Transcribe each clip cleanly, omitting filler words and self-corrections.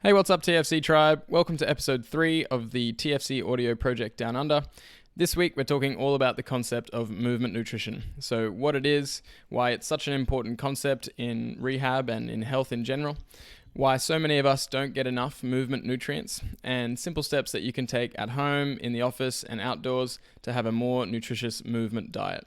Hey, what's up, TFC Tribe? Welcome to episode 3 of the TFC audio project Down Under. This week, we're talking all about the concept of movement nutrition. So what it is, why it's such an important concept in rehab and in health in general, why so many of us don't get enough movement nutrients, and simple steps that you can take at home, in the office, and outdoors to have a more nutritious movement diet.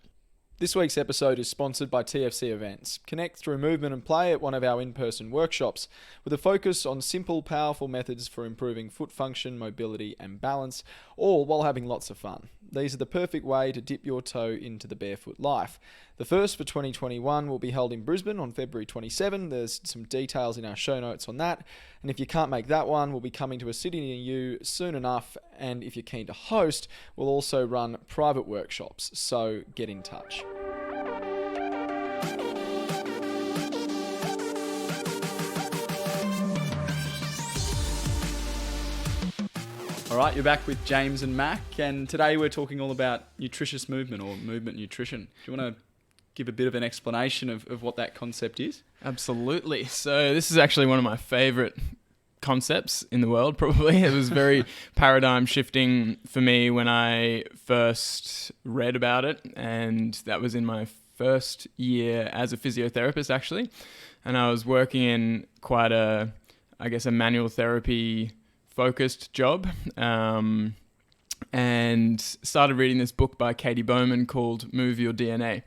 This week's episode is sponsored by TFC Events. Connect through movement and play at one of our in-person workshops with a focus on simple, powerful methods for improving foot function, mobility and balance, all while having lots of fun. These are the perfect way to dip your toe into the barefoot life. The first for 2021 will be held in Brisbane on February 27. There's some details in our show notes on that. And if you can't make that one, we'll be coming to a city near you soon enough. And if you're keen to host, we'll also run private workshops. So get in touch. All right, you're back with James and Mac, and today we're talking all about nutritious movement or movement nutrition. Do you want to give a bit of an explanation of what that concept is? Absolutely. So this is actually one of my favorite concepts in the world, probably. It was very paradigm shifting for me when I first read about it, and that was in my first year as a physiotherapist, actually. And I was working in quite a manual therapy focused job, and started reading this book by Katie Bowman called Move Your DNA.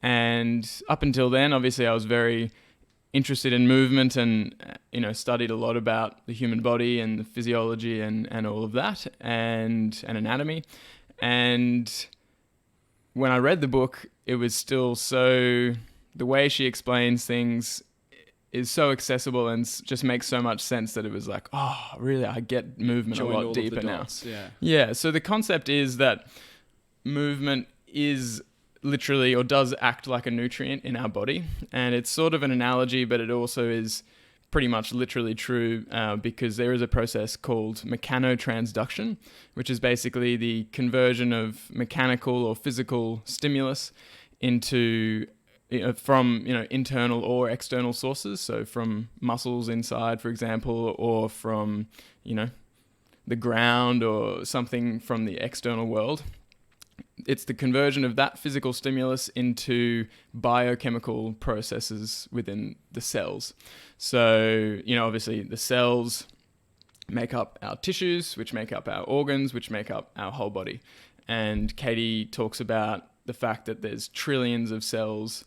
And up until then, obviously, I was very interested in movement and, studied a lot about the human body and the physiology and all of that and anatomy. And when I read the book, it was still the way she explains things is so accessible and just makes so much sense that it was like, oh, really, I get movement a lot deeper now. Yeah, so the concept is that movement is literally or does act like a nutrient in our body. And it's sort of an analogy, but it also is pretty much literally true because there is a process called mechanotransduction, which is basically the conversion of mechanical or physical stimulus into from internal or external sources, so from muscles inside, for example, or from the ground or something from the external world. It's the conversion of that physical stimulus into biochemical processes within the cells. So obviously the cells make up our tissues, which make up our organs, which make up our whole body. And Katie talks about the fact that there's trillions of cells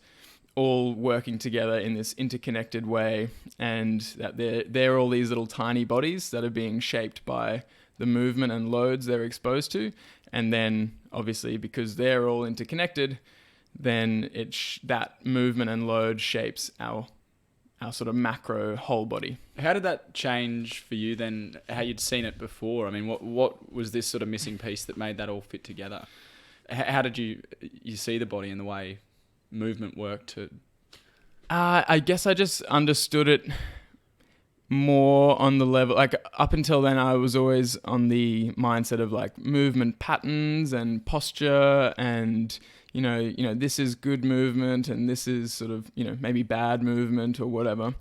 all working together in this interconnected way, and that they're all these little tiny bodies that are being shaped by the movement and loads they're exposed to. And then obviously because they're all interconnected, then that movement and load shapes our sort of macro whole body. How did that change for you then, how you'd seen it before? I mean, what was this sort of missing piece that made that all fit together? How did you see the body and the way movement worked? I guess I just understood it more on the level, like up until then I was always on the mindset of like movement patterns and posture and this is good movement and this is sort of maybe bad movement or whatever.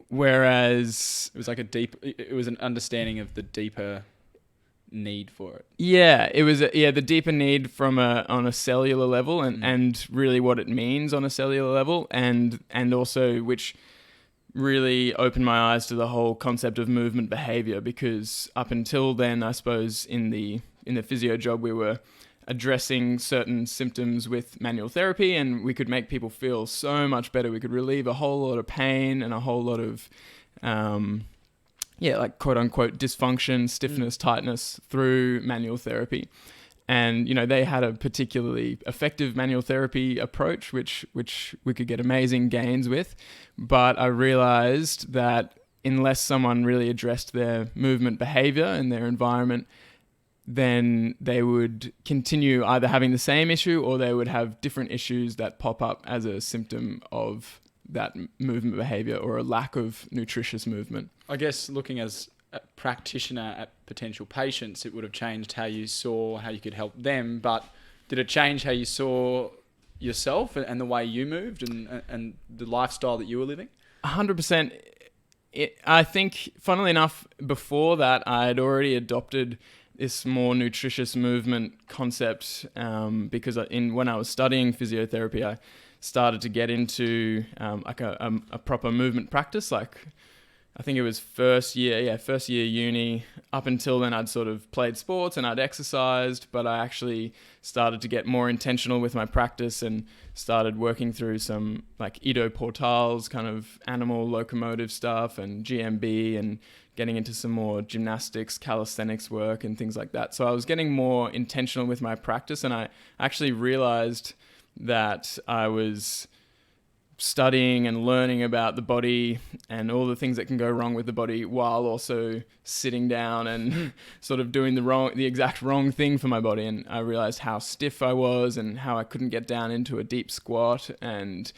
Whereas it was like it was an understanding of the deeper need for it. Yeah, it was the deeper need from on a cellular level and really what it means on a cellular level and also which really opened my eyes to the whole concept of movement behavior, because up until then, I suppose in the physio job we were addressing certain symptoms with manual therapy and we could make people feel so much better. We could relieve a whole lot of pain and a whole lot of like quote unquote dysfunction, stiffness, tightness through manual therapy. And, they had a particularly effective manual therapy approach, which we could get amazing gains with. But I realized that unless someone really addressed their movement behavior and their environment, then they would continue either having the same issue or they would have different issues that pop up as a symptom of that movement behavior or a lack of nutritious movement. I guess looking as a practitioner at potential patients, it would have changed how you saw how you could help them, but did it change how you saw yourself and the way you moved and the lifestyle that you were living? 100%. I think, funnily enough, before that, I had already adopted this more nutritious movement concept because when I was studying physiotherapy, I started to get into like a proper movement practice. Like, I think it was first year uni. Up until then, I'd sort of played sports and I'd exercised, but I actually started to get more intentional with my practice and started working through some like Ido Portal's kind of animal locomotive stuff and GMB and getting into some more gymnastics, calisthenics work and things like that. So I was getting more intentional with my practice, and I actually realized that I was studying and learning about the body and all the things that can go wrong with the body while also sitting down and sort of doing the exact wrong thing for my body. And I realized how stiff I was and how I couldn't get down into a deep squat. And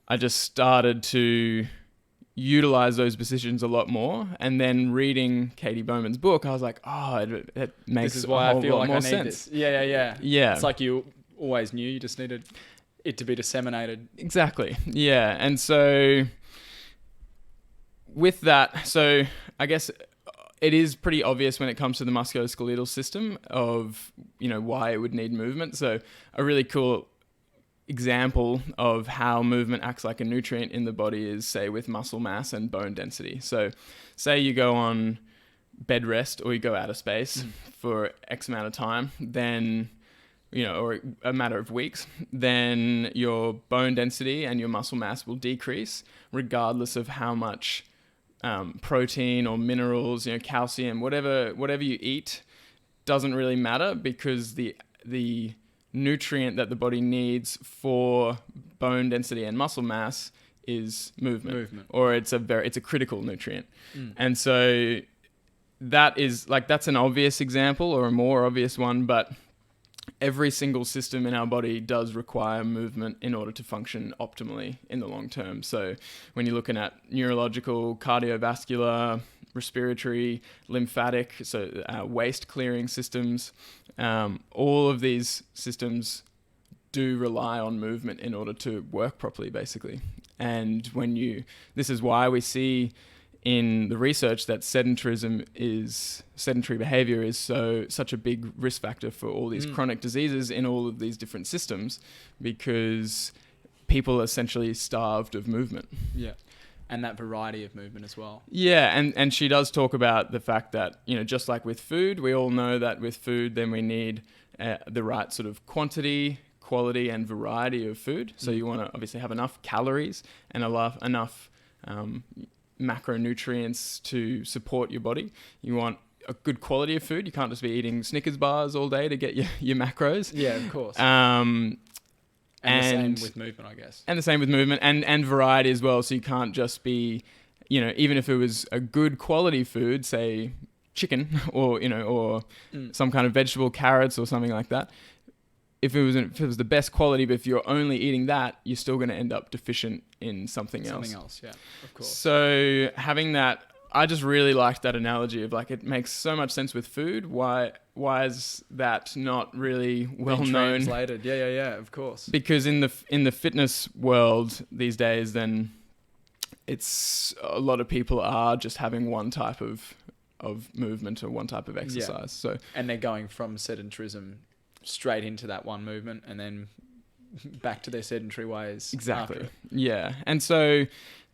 I just started to utilize those positions a lot more. And then reading Katie Bowman's book, I was like, oh, it makes this is why a whole I feel lot like more I need sense. this. Yeah. Yeah. It's like you always knew, you just needed it to be disseminated. Exactly. Yeah. And so with that, so I guess it is pretty obvious when it comes to the musculoskeletal system of, why it would need movement. So a really cool example of how movement acts like a nutrient in the body is, say, with muscle mass and bone density. So say you go on bed rest or you go out of space for X amount of time, then or a matter of weeks, then your bone density and your muscle mass will decrease regardless of how much protein or minerals, calcium, whatever you eat, doesn't really matter, because the nutrient that the body needs for bone density and muscle mass is movement. Or it's a critical nutrient. And so that's an obvious example, or a more obvious one, but every single system in our body does require movement in order to function optimally in the long term. So when you're looking at neurological, cardiovascular, respiratory, lymphatic, so waste clearing systems, all of these systems do rely on movement in order to work properly, basically. And this is why we see in the research that sedentary behavior is such a big risk factor for all these chronic diseases in all of these different systems, because people are essentially starved of movement. Yeah. And that variety of movement as well. Yeah, and she does talk about the fact that, just like with food, we all know that with food, then we need the right sort of quantity, quality, and variety of food. So you want to obviously have enough calories and enough macronutrients to support your body. You want a good quality of food. You can't just be eating Snickers bars all day to get your macros. Yeah, of course. And the same with movement, I guess. And the same with movement and variety as well. So you can't just be, even if it was a good quality food, say chicken or some kind of vegetable, carrots or something like that. If it was the best quality, but if you're only eating that, you're still going to end up deficient in something else. Something else, yeah, of course. So having that, I just really liked that analogy of like, it makes so much sense with food. Why is that not really well known? Translated, yeah, of course. Because in the fitness world these days, then it's a lot of people are just having one type of movement or one type of exercise. Yeah. And they're going from sedentarism straight into that one movement and then back to their sedentary ways. Exactly. Yeah. And so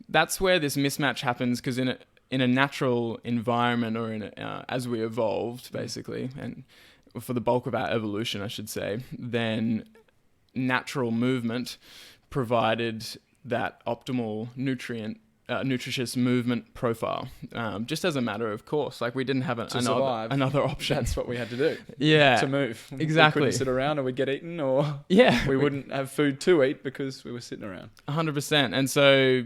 that's where this mismatch happens, because in a natural environment, or as we evolved basically, and for the bulk of our evolution, I should say, then natural movement provided that optimal nutritious movement profile, just as a matter of course. Like, we didn't have another option. That's what we had to do. Yeah, to move. Exactly. We couldn't sit around, or we'd get eaten, or we wouldn't have food to eat because we were sitting around. 100%. And so,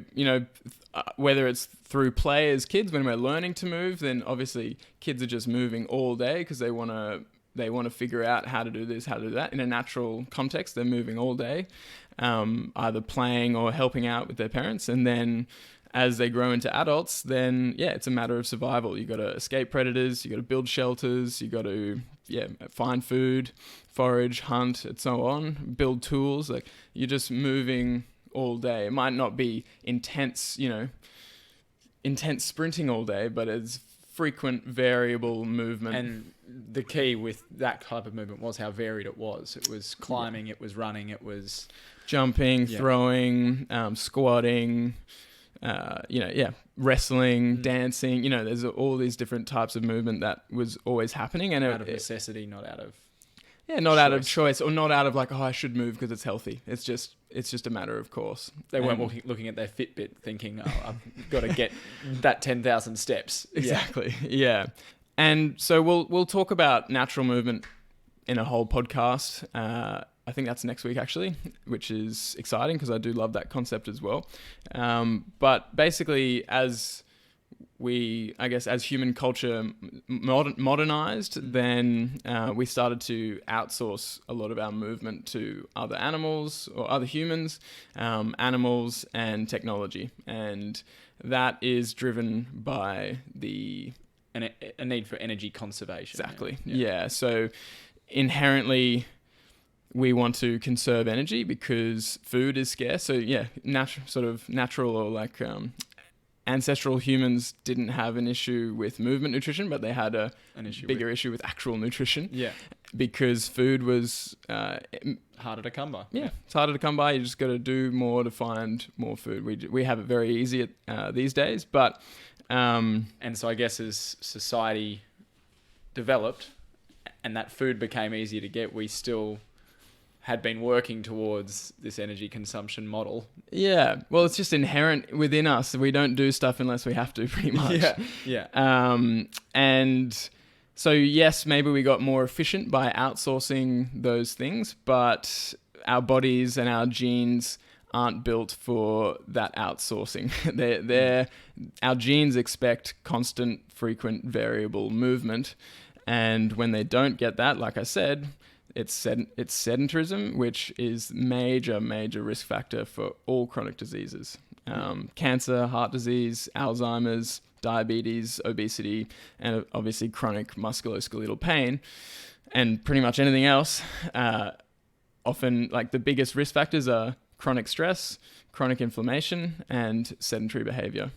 whether it's through play as kids when we're learning to move, then obviously kids are just moving all day because they want to figure out how to do this, how to do that. In a natural context, they're moving all day, either playing or helping out with their parents. And then as they grow into adults, then it's a matter of survival. You got to escape predators, you got to build shelters, you got to find food, forage, hunt, and so on, build tools. Like, you're just moving all day. It might not be intense, intense sprinting all day, but it's frequent variable movement. And the key with that type of movement was how varied it was. It was climbing, it was running, it was jumping, throwing, squatting, wrestling, dancing. There's all these different types of movement that was always happening, and out of necessity, not out of out of choice, or not out of like, I should move because it's healthy. It's just a matter of course. They weren't looking at their Fitbit thinking, I've got to get that 10,000 steps. Exactly. Yeah. And so we'll talk about natural movement in a whole podcast. I think that's next week actually, which is exciting because I do love that concept as well. But basically, as human culture modernized, then we started to outsource a lot of our movement to other animals or other humans, animals and technology. And that is driven by a need for energy conservation. Exactly. Yeah. So inherently, we want to conserve energy because food is scarce. So natural or like ancestral humans didn't have an issue with movement nutrition, but they had an bigger issue with actual nutrition. Yeah. Because food was harder to come by. Yeah, it's harder to come by. You just got to do more to find more food. We have it very easy these days, but and so I guess as society developed and that food became easier to get, we still had been working towards this energy consumption model. Yeah. Well, it's just inherent within us. We don't do stuff unless we have to, pretty much. Yeah. And so, yes, maybe we got more efficient by outsourcing those things, but our bodies and our genes aren't built for that outsourcing. Our genes expect constant, frequent, variable movement. And when they don't get that, like I said, it's sedentarism, which is major risk factor for all chronic diseases. Cancer, heart disease, Alzheimer's, diabetes, obesity, and obviously chronic musculoskeletal pain, and pretty much anything else. Often, like, the biggest risk factors are chronic stress, chronic inflammation, and sedentary behavior.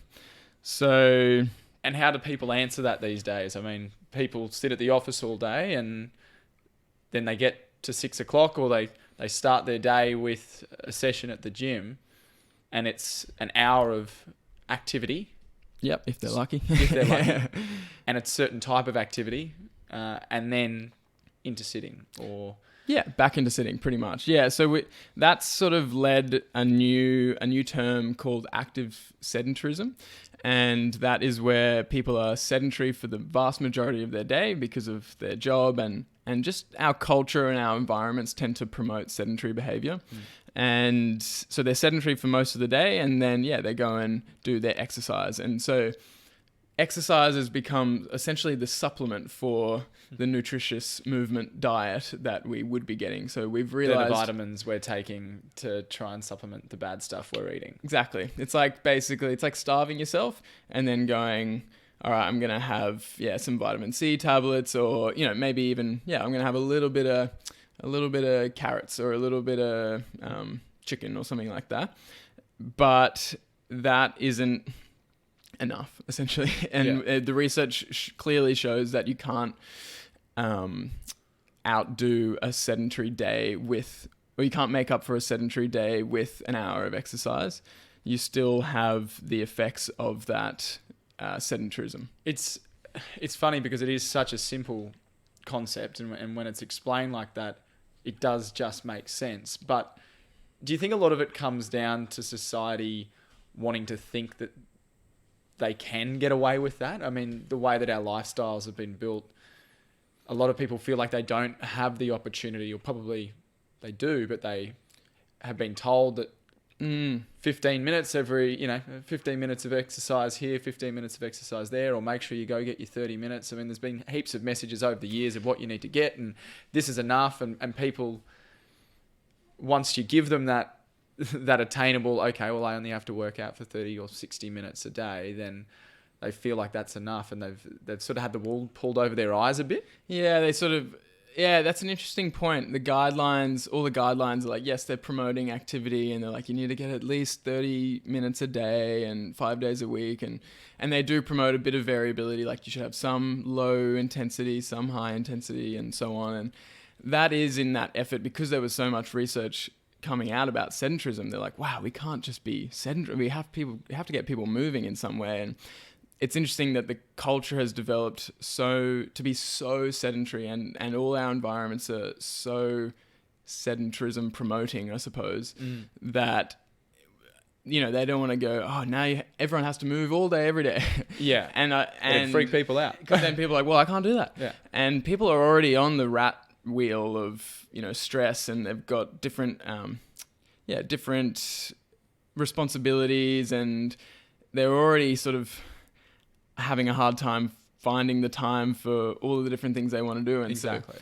So, and how do people answer that these days? I mean, people sit at the office all day and then they get to 6 o'clock, or they start their day with a session at the gym, and it's an hour of activity. Yep, if they're lucky. And it's a certain type of activity, and then into sitting or... Yeah, back into sitting, pretty much. Yeah, so that's sort of led a new term called active sedentarism, and that is where people are sedentary for the vast majority of their day because of their job, and just our culture and our environments tend to promote sedentary behavior. And so they're sedentary for most of the day, and then, they go and do their exercise. And so exercise has become essentially the supplement for the nutritious movement diet that we would be getting. So we've realized... They're the vitamins we're taking to try and supplement the bad stuff we're eating. Exactly. It's like starving yourself and then going, all right, I'm going to have, some vitamin C tablets, or, maybe even, I'm going to have a little bit of carrots or a little bit of chicken or something like that. But that isn't enough, essentially. And the research clearly shows that you can't outdo a sedentary day or you can't make up for a sedentary day with an hour of exercise. You still have the effects of that sedentarism. It's funny because it is such a simple concept, and when it's explained like that, it does just make sense. But do you think a lot of it comes down to society wanting to think that they can get away with that? I mean, the way that our lifestyles have been built, a lot of people feel like they don't have the opportunity, or probably they do, but they have been told that 15 minutes 15 minutes of exercise here, 15 minutes of exercise there, or make sure you go get your 30 minutes. I mean, there's been heaps of messages over the years of what you need to get, and this is enough. And people, once you give them that attainable, okay, well, I only have to work out for 30 or 60 minutes a day, then they feel like that's enough, and they've sort of had the wool pulled over their eyes a bit. Yeah, they sort of, Yeah, that's an interesting point. The guidelines, all the guidelines are like, yes, they're promoting activity, and they're like, you need to get at least 30 minutes a day and 5 days a week. And they do promote a bit of variability. Like you should have some low intensity, some high intensity, and so on. And that is in that effort, because there was so much research coming out about sedentarism. They're like, wow, we can't just be sedentary. We have to get people moving in some way. And it's interesting that the culture has developed to be so sedentary, and all our environments are so sedentarism promoting, I suppose, that, you know, they don't want to go, oh, now everyone has to move all day, every day. Yeah. and It'd freak people out. Because then people are like, well, I can't do that. Yeah. And people are already on the rat wheel of, you know, stress, and they've got different responsibilities, and they're already sort of having a hard time finding the time for all of the different things they want to do. And Exactly.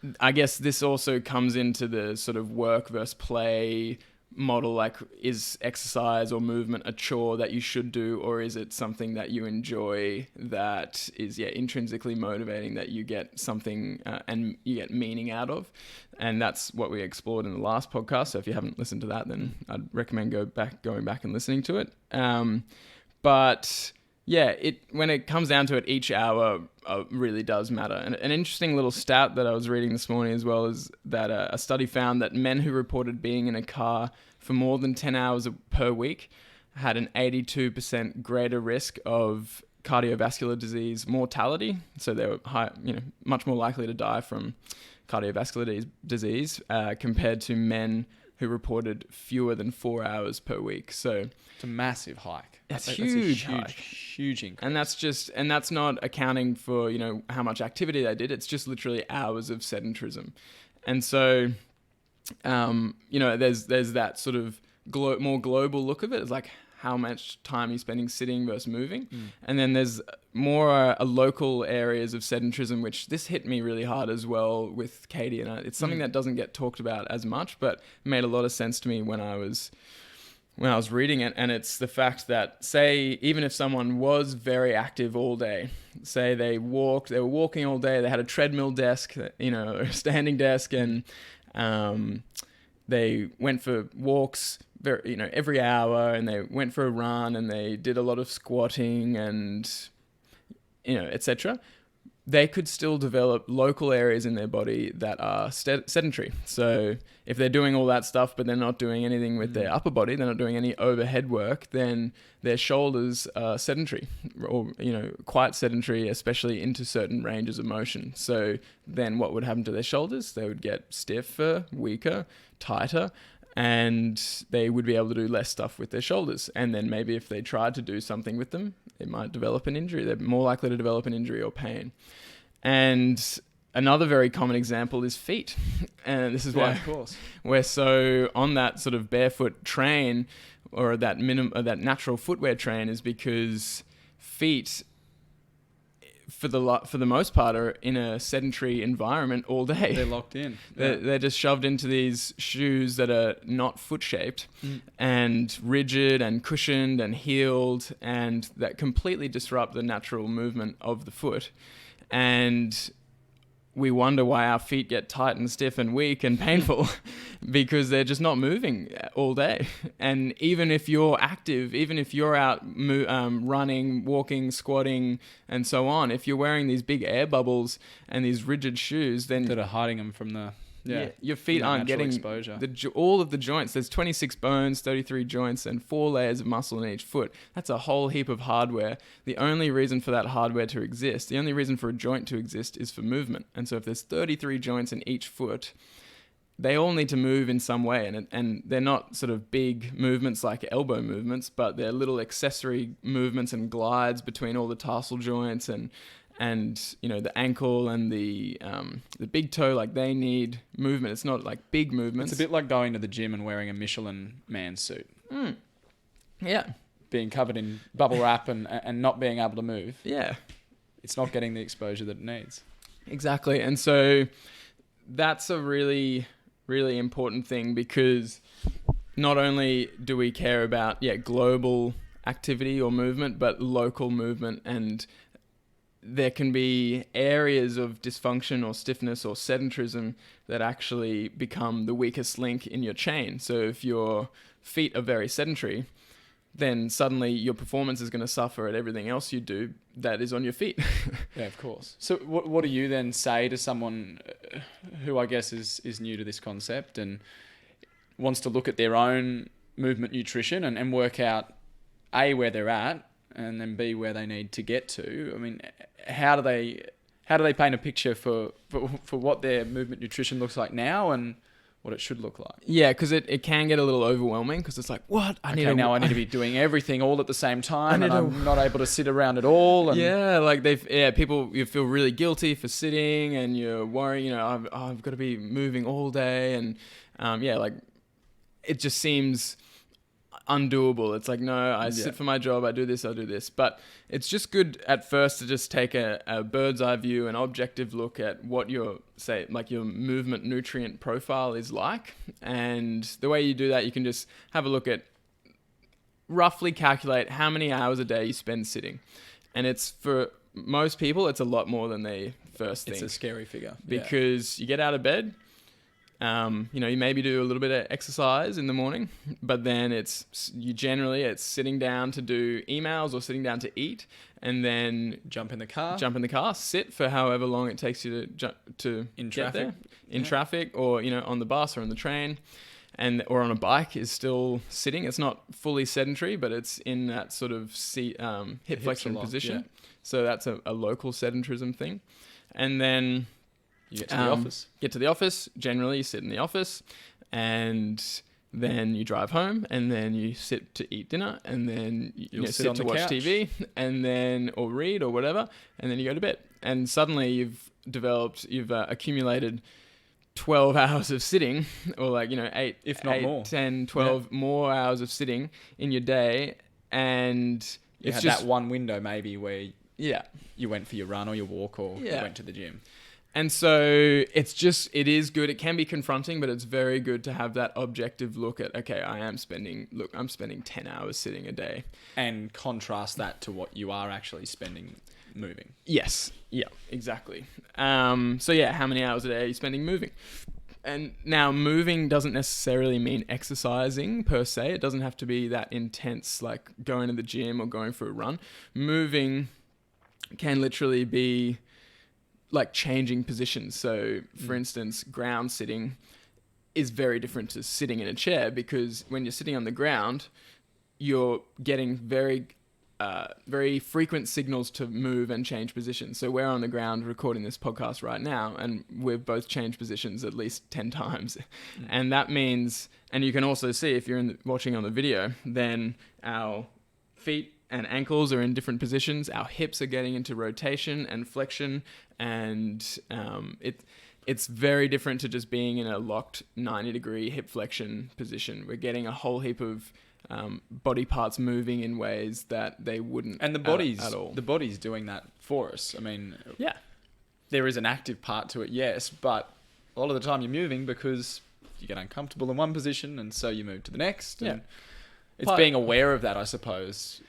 so I guess this also comes into the sort of work versus play model. Like, is exercise or movement a chore that you should do, or is it something that you enjoy, that is intrinsically motivating, that you get something and you get meaning out of? And that's what we explored in the last podcast. So if you haven't listened to that, then I'd recommend going back and listening to it. But yeah, when it comes down to it, each hour really does matter. And an interesting little stat that I was reading this morning as well is that a study found that men who reported being in a car for more than 10 hours per week had an 82% greater risk of cardiovascular disease mortality. So they were much more likely to die from cardiovascular disease compared to men who reported fewer than 4 hours per week. So it's a massive hike. That's a huge increase. And that's not accounting for, you know, how much activity they did. It's just literally hours of sedentarism. And so, you know, there's that sort of more global look of it. It's like how much time you're spending sitting versus moving. And then there's more local areas of sedentarism, which this hit me really hard as well with Katie. And it's something that doesn't get talked about as much, but made a lot of sense to me when I was reading it. And it's the fact that, say, even if someone was very active all day, say they were walking all day, they had a treadmill desk, you know, a standing desk, and they went for walks every hour, and they went for a run, and they did a lot of squatting and, you know, etc. They could still develop local areas in their body that are sedentary. So if they're doing all that stuff, but they're not doing anything with their upper body, they're not doing any overhead work, then their shoulders are sedentary, or, you know, quite sedentary, especially into certain ranges of motion. So then what would happen to their shoulders? They would get stiffer, weaker, tighter, and they would be able to do less stuff with their shoulders. And then maybe if they tried to do something with them, it might develop an injury. They're more likely to develop an injury or pain. And another very common example is feet. And this is why of course, we're so on that sort of barefoot train, or that natural footwear train, is because feet, for the most part, are in a sedentary environment all day. they're locked in. They're just shoved into these shoes that are not foot-shaped and rigid and cushioned and heeled, and that completely disrupt the natural movement of the foot. And we wonder why our feet get tight and stiff and weak and painful because they're just not moving all day. And even if you're active, even if you're out running, walking, squatting, and so on, if you're wearing these big air bubbles and these rigid shoes, then that are hiding them from your feet aren't getting exposure. All of the joints. There's 26 bones, 33 joints, and 4 layers of muscle in each foot. That's a whole heap of hardware. The only reason for that hardware to exist, the only reason for a joint to exist, is for movement. And so if there's 33 joints in each foot, they all need to move in some way. And they're not sort of big movements like elbow movements, but they're little accessory movements and glides between all the tarsal joints and you know, the ankle and the big toe. Like, they need movement. It's not like big movements. It's a bit like going to the gym and wearing a Michelin man suit. Yeah. Being covered in bubble wrap and not being able to move. Yeah. It's not getting the exposure that it needs. Exactly. And so that's a really, really important thing, because not only do we care about global activity or movement, but local movement. And there can be areas of dysfunction or stiffness or sedentarism that actually become the weakest link in your chain. So if your feet are very sedentary, then suddenly your performance is going to suffer at everything else you do that is on your feet. Yeah, of course. So what do you then say to someone who I guess is new to this concept and wants to look at their own movement nutrition and work out A, where they're at, and then B, where they need to get to? I mean, how do they paint a picture for what their movement nutrition looks like now and what it should look like? Yeah, because it can get a little overwhelming because it's like, what? I need to be doing everything all at the same time and I'm not able to sit around at all. And yeah, like people, you feel really guilty for sitting and you're worrying, I've got to be moving all day. And like it just seems undoable. It's like, no, I sit for my job, I do this. But it's just good at first to just take a bird's eye view, an objective look at what your movement nutrient profile is like. And the way you do that, you can just have a look at, roughly calculate how many hours a day you spend sitting. And it's, for most people, it's a lot more than they first think. It's a scary figure. Because you get out of bed, you maybe do a little bit of exercise in the morning, but then it's sitting down to do emails or sitting down to eat, and then jump in the car, sit for however long it takes you to in get traffic, there, in traffic, or on the bus or on the train, or on a bike is still sitting. It's not fully sedentary, but it's in that sort of hip flexion position. Yeah. So that's a local sedentarism thing, and then. You get to the office. Get to the office. Generally, you sit in the office, and then you drive home, and then you sit to eat dinner, and then you sit to watch couch. TV, and then or read or whatever, and then you go to bed. And suddenly you've accumulated 12 hours of sitting, or 8, if not more, 10, 12 more hours of sitting in your day, and it's just that one window maybe where you went for your run or your walk or you went to the gym. And so it is good. It can be confronting, but it's very good to have that objective look at, okay, I'm spending 10 hours sitting a day. And contrast that to what you are actually spending moving. Yes. Yeah, exactly. How many hours a day are you spending moving? And now moving doesn't necessarily mean exercising per se. It doesn't have to be that intense, like going to the gym or going for a run. Moving can literally be like changing positions. So for instance, ground sitting is very different to sitting in a chair, because when you're sitting on the ground, you're getting very frequent signals to move and change positions. So we're on the ground recording this podcast right now, and we've both changed positions at least 10 times. And that means, and you can also see if you're watching on the video, then our feet and ankles are in different positions. Our hips are getting into rotation and flexion, and it's very different to just being in a locked 90-degree hip flexion position. We're getting a whole heap of body parts moving in ways that they wouldn't. And the body's doing that for us. I mean, there is an active part to it, yes, but a lot of the time you're moving because you get uncomfortable in one position, and so you move to the next. And it's being aware of that, I suppose,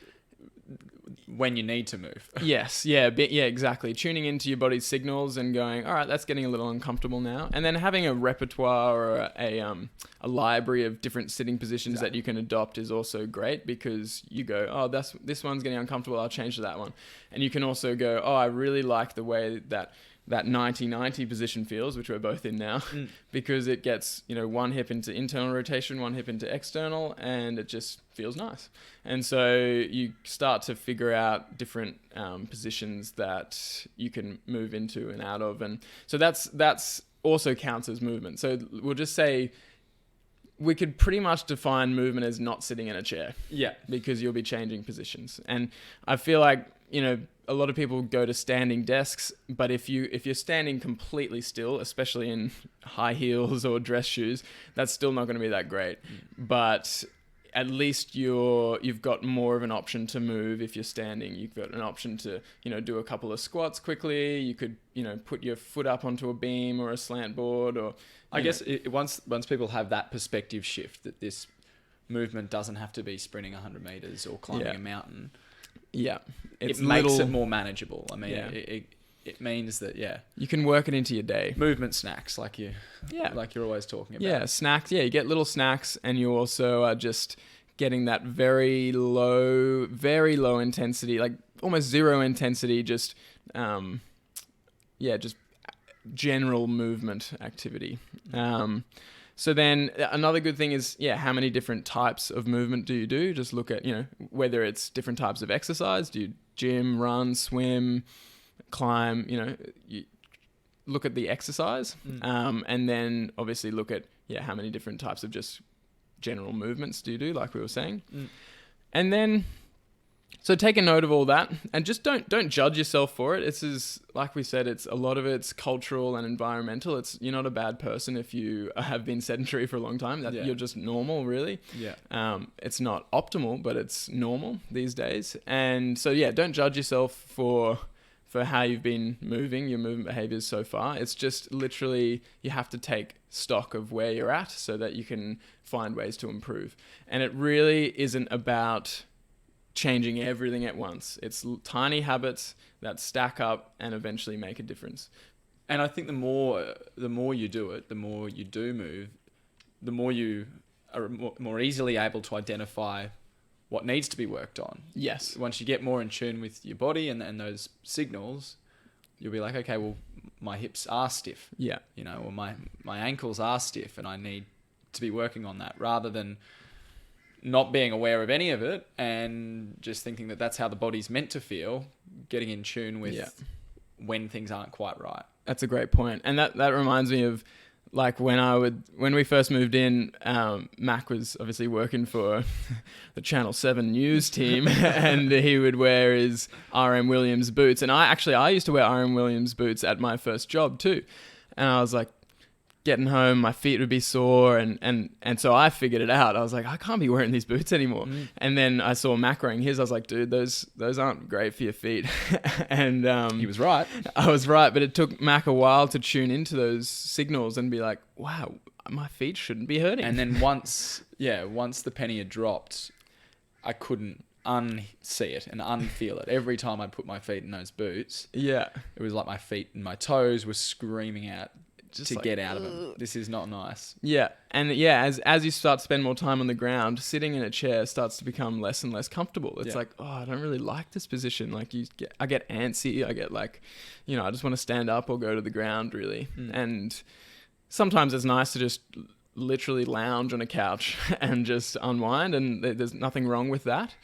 when you need to move. Yes, exactly. Tuning into your body's signals and going, all right, that's getting a little uncomfortable now. And then having a repertoire or a library of different sitting positions that you can adopt is also great, because you go, oh, this one's getting uncomfortable, I'll change to that one. And you can also go, oh, I really like the way that 90-90 position feels, which we're both in now, because it gets, one hip into internal rotation, one hip into external, and it just feels nice. And so you start to figure out different positions that you can move into and out of. And so that's also counts as movement. So we'll just say we could pretty much define movement as not sitting in a chair. Yeah. Because you'll be changing positions. And I feel like, a lot of people go to standing desks, but if you're standing completely still, especially in high heels or dress shoes, that's still not going to be that great. But at least you've got more of an option to move. If you're standing, you've got an option to, do a couple of squats quickly. You could, put your foot up onto a beam or a slant board, or I guess once people have that perspective shift, that this movement doesn't have to be sprinting 100 meters or climbing a mountain. Yeah. It makes it more manageable. I mean, Yeah. it means that, you can work it into your day. movement snacks like you're always talking about. Yeah, snacks. Yeah, you get little snacks, and you also are just getting that very low intensity, like almost zero intensity, just just general movement activity. So then another good thing is, how many different types of movement do you do? Just look at, whether it's different types of exercise. Do you gym, run, swim, climb? You look at the exercise, and then obviously look at, how many different types of just general movements do you do, like we were saying. And then, so take a note of all that, and just don't judge yourself for it. Like we said, it's a lot of it's cultural and environmental. You're not a bad person if you have been sedentary for a long time. You're just normal, really. It's not optimal, but it's normal these days. And so don't judge yourself for how you've been moving, your movement behaviors so far. It's just literally, you have to take stock of where you're at so that you can find ways to improve. And it really isn't about changing everything at once. It's tiny habits that stack up and eventually make a difference. And I think the more you do it, the more you do move, the more you are more easily able to identify what needs to be worked on. Yes. Once you get more in tune with your body and those signals, you'll be like, okay, well, my hips are stiff. Yeah. Or my ankles are stiff, and I need to be working on that, rather than not being aware of any of it and just thinking that that's how the body's meant to feel, getting in tune with when things aren't quite right. That's a great point. And that reminds me of, like, when we first moved in, Mac was obviously working for the Channel 7 news team, and he would wear his R.M. Williams boots. And I used to wear R.M. Williams boots at my first job too. And I was like, getting home, my feet would be sore, and so I figured it out. I was like, I can't be wearing these boots anymore. And then I saw Mac wearing his. I was like, dude, those aren't great for your feet. And he was right. I was right, but it took Mac a while to tune into those signals and be like, wow, my feet shouldn't be hurting. And then once the penny had dropped, I couldn't unsee it and unfeel it. Every time I'd put my feet in those boots, it was like my feet and my toes were screaming out to get out of them. This is not nice. Yeah. And as you start to spend more time on the ground, sitting in a chair starts to become less and less comfortable. It's like, oh, I don't really like this position. Like I get antsy. I get like, I just want to stand up or go to the ground, really. And sometimes it's nice to just literally lounge on a couch and just unwind, and there's nothing wrong with that.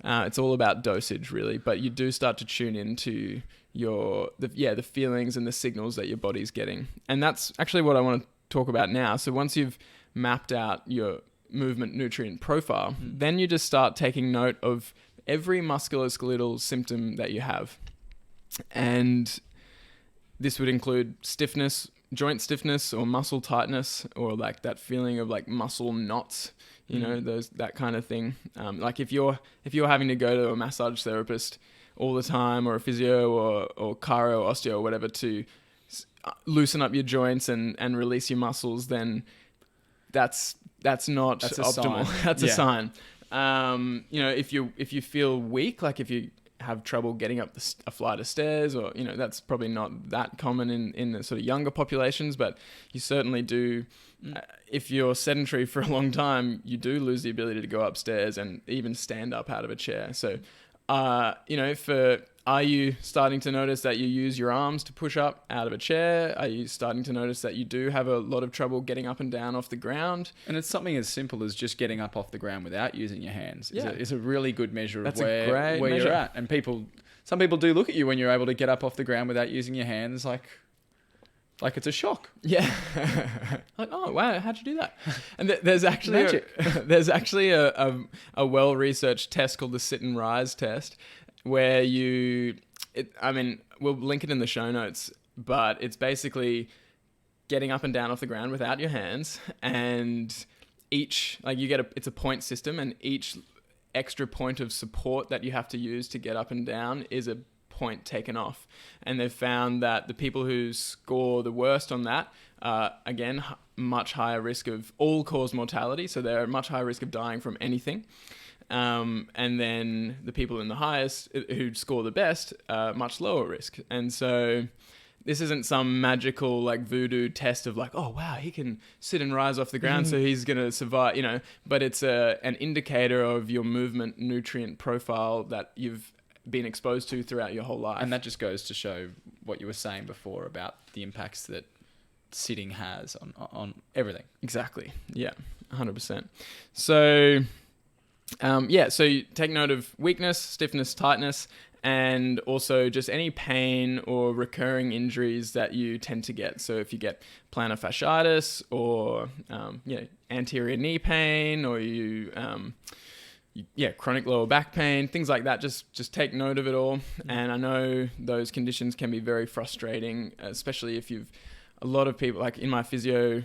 It's all about dosage, really, but you do start to tune into the feelings and the signals that your body's getting. And that's actually what I want to talk about now. So once you've mapped out your movement nutrient profile, then you just start taking note of every musculoskeletal symptom that you have. And this would include stiffness, joint stiffness, or muscle tightness, or like that feeling of like muscle knots, that kind of thing. Like if you're having to go to a massage therapist all the time, or a physio or chiro, osteo, or whatever, to loosen up your joints and release your muscles, then that's not optimal. That's a sign. If you feel weak, like if you have trouble getting up a flight of stairs, or that's probably not that common in the sort of younger populations, but you certainly do. If you're sedentary for a long time, you do lose the ability to go upstairs and even stand up out of a chair. So are you starting to notice that you use your arms to push up out of a chair? Are you starting to notice that you do have a lot of trouble getting up and down off the ground? And it's something as simple as just getting up off the ground without using your hands. It's a really good measure of where you're at. And some people do look at you when you're able to get up off the ground without using your hands, like it's a shock. Yeah. Like, oh, wow, how'd you do that? And there's actually a well-researched test called the sit and rise test, where we'll link it in the show notes, but it's basically getting up and down off the ground without your hands, and it's a point system, and each extra point of support that you have to use to get up and down is a point taken off. And they've found that the people who score the worst on that again, much higher risk of all-cause mortality, so they're at much higher risk of dying from anything. And then the people in the highest who score the best are much lower risk. And so this isn't some magical like voodoo test of like, oh wow, he can sit and rise off the ground, so he's gonna survive, but it's an indicator of your movement nutrient profile that you've been exposed to throughout your whole life. And that just goes to show what you were saying before about the impacts that sitting has on everything. Exactly. Yeah, 100%. So so you take note of weakness, stiffness, tightness, and also just any pain or recurring injuries that you tend to get. So if you get plantar fasciitis or anterior knee pain, or chronic lower back pain, things like that, just take note of it all. And I know those conditions can be very frustrating, especially if a lot of people, like in my physio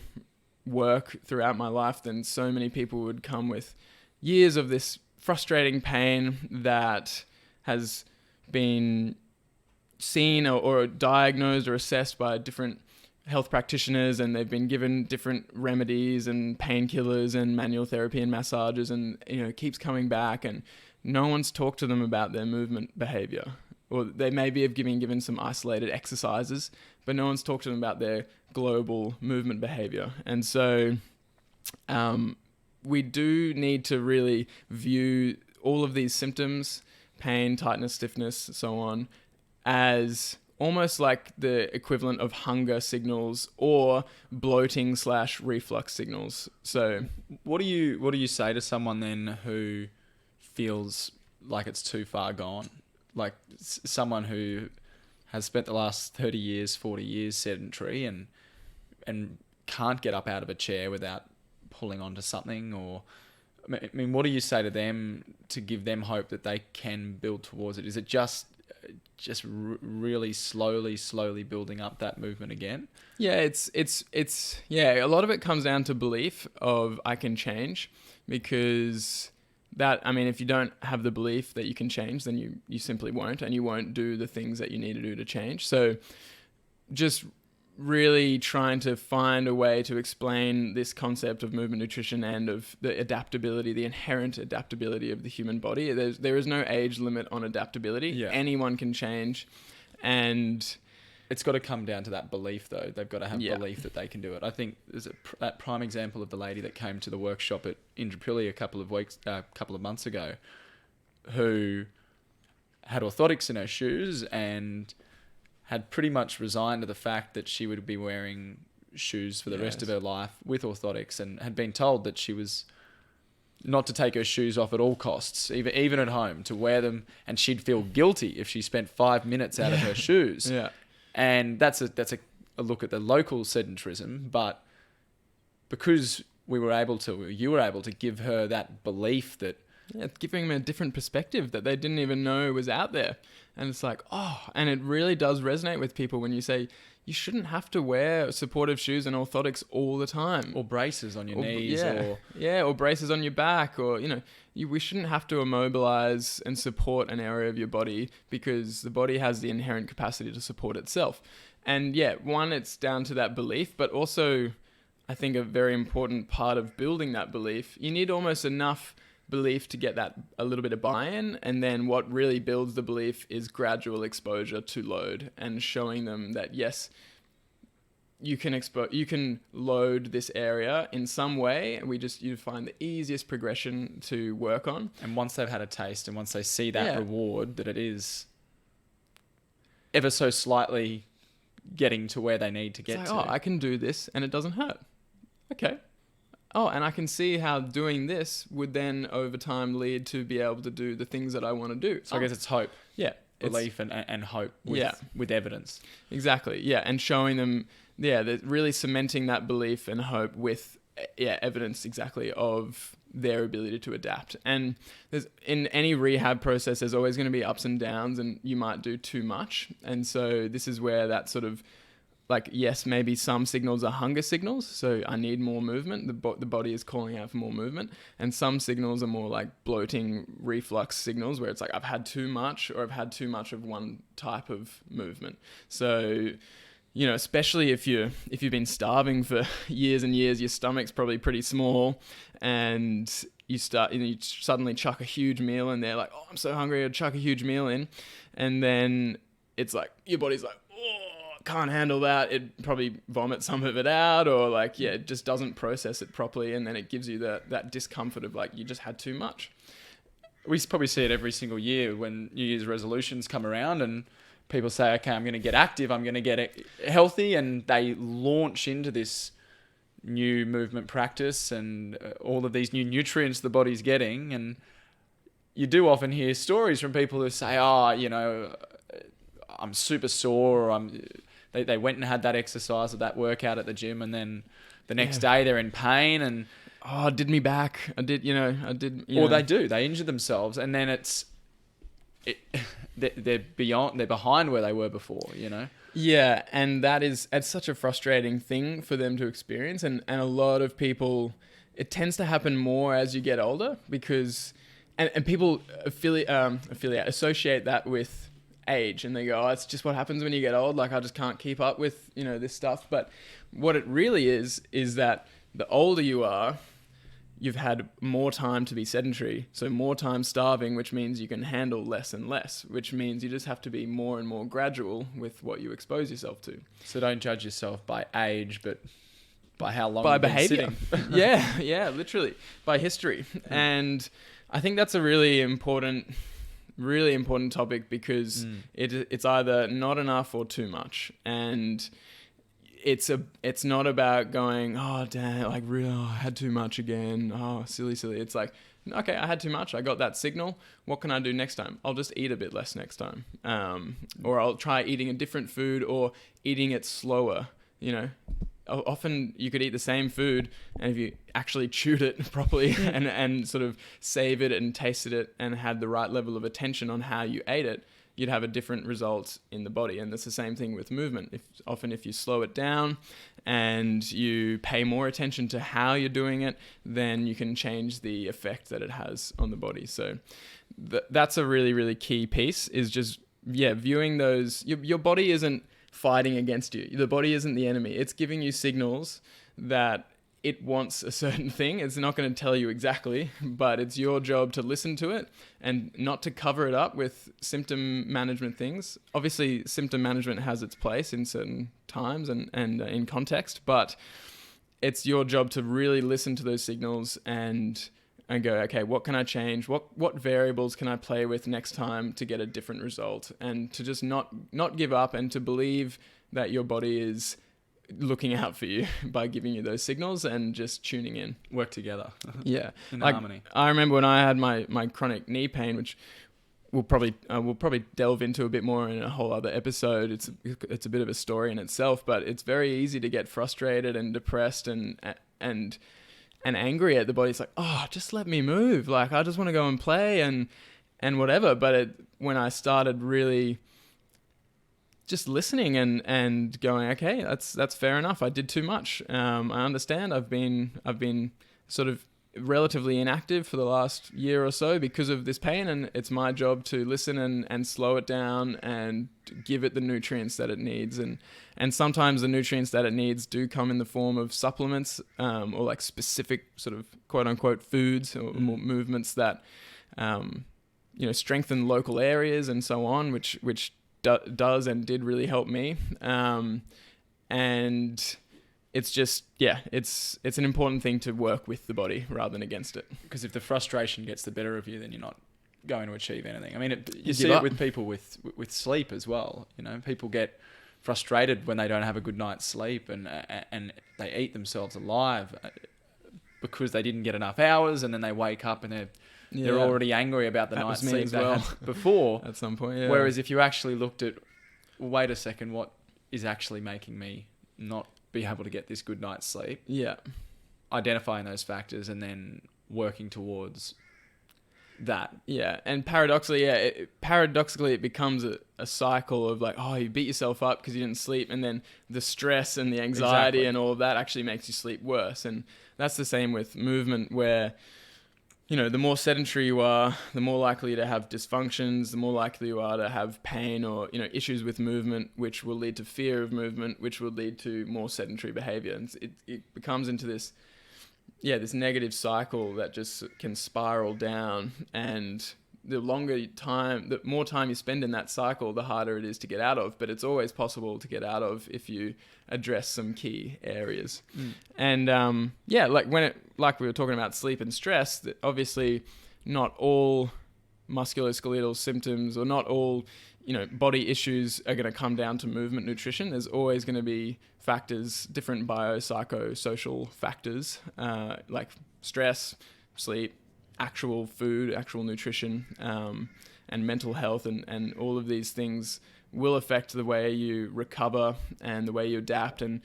work throughout my life, then so many people would come with years of this frustrating pain that has been seen or diagnosed or assessed by different health practitioners, and they've been given different remedies and painkillers and manual therapy and massages, and it keeps coming back, and no one's talked to them about their movement behavior. Or they maybe have given some isolated exercises, but no one's talked to them about their global movement behavior. And so we do need to really view all of these symptoms, pain, tightness, stiffness, so on, as almost like the equivalent of hunger signals or bloating/reflux signals. So what do you say to someone then who feels like it's too far gone? Like someone who has spent the last 30 years, 40 years sedentary and can't get up out of a chair without pulling onto something, or I mean, what do you say to them to give them hope that they can build towards it? Is it just really slowly building up that movement again? Yeah, it's a lot of it comes down to belief of I can change, because if you don't have the belief that you can change, then you simply won't, and you won't do the things that you need to do to change. So just really trying to find a way to explain this concept of movement nutrition and of the adaptability, the inherent adaptability of the human body. There is no age limit on adaptability. Yeah. Anyone can change, and it's got to come down to that belief, though. They've got to have belief that they can do it. I think there's that prime example of the lady that came to the workshop at Indooroopilly a couple of months ago, who had orthotics in her shoes and had pretty much resigned to the fact that she would be wearing shoes for the rest of her life with orthotics, and had been told that she was not to take her shoes off at all costs, even at home, to wear them, and she'd feel guilty if she spent 5 minutes out of her shoes. Yeah. And that's a look at the local sedentarism, but because you were able to give her that belief that... Yeah, giving them a different perspective that they didn't even know was out there. And it's like, and it really does resonate with people when you say you shouldn't have to wear supportive shoes and orthotics all the time. Or braces on your knees. Or braces on your back. Or, we shouldn't have to immobilize and support an area of your body, because the body has the inherent capacity to support itself. And one, it's down to that belief, but also I think a very important part of building that belief, you need almost enough belief to get that a little bit of buy-in, and then what really builds the belief is gradual exposure to load and showing them that yes, you can load this area in some way. You find the easiest progression to work on, and once they've had a taste and once they see that reward, that it is ever so slightly getting to where they need to get to. I can do this and it doesn't hurt. Okay. And I can see how doing this would then over time lead to be able to do the things that I want to do. So I guess it's hope. Yeah. Belief and hope with evidence. Exactly. Yeah. And showing them, really cementing that belief and hope with evidence exactly of their ability to adapt. And in any rehab process, there's always going to be ups and downs, and you might do too much. And so this is where that sort of, like, yes, maybe some signals are hunger signals, so I need more movement. The body is calling out for more movement. And some signals are more like bloating reflux signals, where it's like I've had too much, or I've had too much of one type of movement. So, especially if you've been starving for years and years, your stomach's probably pretty small, and you suddenly chuck a huge meal in there, like, oh, I'm so hungry, I'll chuck a huge meal in. And then it's like, your body's like, oh, can't handle that. It probably vomits some of it out, or like, yeah, it just doesn't process it properly. And then it gives you that discomfort of like, you just had too much. We probably see it every single year when New Year's resolutions come around and people say, okay, I'm going to get active, I'm going to get healthy, and they launch into this new movement practice and all of these new nutrients the body's getting. And you do often hear stories from people who say, oh, you know, I'm super sore, or they went and had that exercise or that workout at the gym, and then the next day they're in pain and... oh, it did me back. They injure themselves, and then they're behind where they were before, you know? Yeah, and it's such a frustrating thing for them to experience, and a lot of people, it tends to happen more as you get older, because and people associate that with age, and they go, oh, it's just what happens when you get old, like I just can't keep up with, you know, this stuff. But what it really is that the older you are, you've had more time to be sedentary, so more time starving, which means you can handle less and less, which means you just have to be more and more gradual with what you expose yourself to. So don't judge yourself by age, but by how long by you've behavior. been sitting. yeah, literally by history. And I think that's a really important topic, because it's either not enough or too much. And it's not about going, oh damn, like really, I had too much again. Oh, silly. It's like, okay, I had too much. I got that signal. What can I do next time? I'll just eat a bit less next time. Or I'll try eating a different food, or eating it slower. You know, often you could eat the same food, and if you actually chewed it properly and sort of savored it and tasted it and had the right level of attention on how you ate it, you'd have a different result in the body. And that's the same thing with movement. If you slow it down and you pay more attention to how you're doing it, then you can change the effect that it has on the body. So that's a really, really key piece, is just, viewing those. Your body isn't fighting against you. The body isn't the enemy. It's giving you signals that it wants a certain thing. It's not going to tell you exactly, but it's your job to listen to it and not to cover it up with symptom management things. Obviously, symptom management has its place in certain times and in context, but it's your job to really listen to those signals and go, okay, what can I change? What variables can I play with next time to get a different result? And to just not give up, and to believe that your body is looking out for you by giving you those signals and just tuning in. Work together. Yeah. In harmony. I remember when I had my chronic knee pain, which we'll probably delve into a bit more in a whole other episode. It's a bit of a story in itself, but it's very easy to get frustrated and depressed and angry at the body. It's like, oh, just let me move. Like, I just want to go and play and whatever. But when I started really just listening and going, okay, that's fair enough. I did too much. I understand. I've been sort of relatively inactive for the last year or so because of this pain, and it's my job to listen and slow it down and give it the nutrients that it needs. And sometimes the nutrients that it needs do come in the form of supplements, or like specific sort of quote unquote foods or movements that strengthen local areas and so on, which does and did really help me. And it's just, it's an important thing to work with the body rather than against it. Because if the frustration gets the better of you, then you're not going to achieve anything. I mean, you see it with people with sleep as well. You know, people get frustrated when they don't have a good night's sleep, and they eat themselves alive because they didn't get enough hours, and then they wake up and they're already angry about the night's sleep they had before. At some point, yeah. Whereas if you actually looked at, wait a second, what is actually making me not be able to get this good night's sleep? Yeah. Identifying those factors and then working towards that. Yeah. And paradoxically, it becomes a cycle of like, oh, you beat yourself up because you didn't sleep, and then the stress and the anxiety and all of that actually makes you sleep worse. And that's the same with movement, where the more sedentary you are, the more likely to have dysfunctions, the more likely you are to have pain or, issues with movement, which will lead to fear of movement, which will lead to more sedentary behavior. And it becomes into this this negative cycle that just can spiral down, and the more time you spend in that cycle, the harder it is to get out of. But it's always possible to get out of if you address some key areas. And like we were talking about sleep and stress, that obviously not all musculoskeletal symptoms or not all body issues are going to come down to movement nutrition. There's always going to be factors, different biopsychosocial factors, like stress, sleep, actual food, actual nutrition, and mental health, and all of these things will affect the way you recover and the way you adapt, and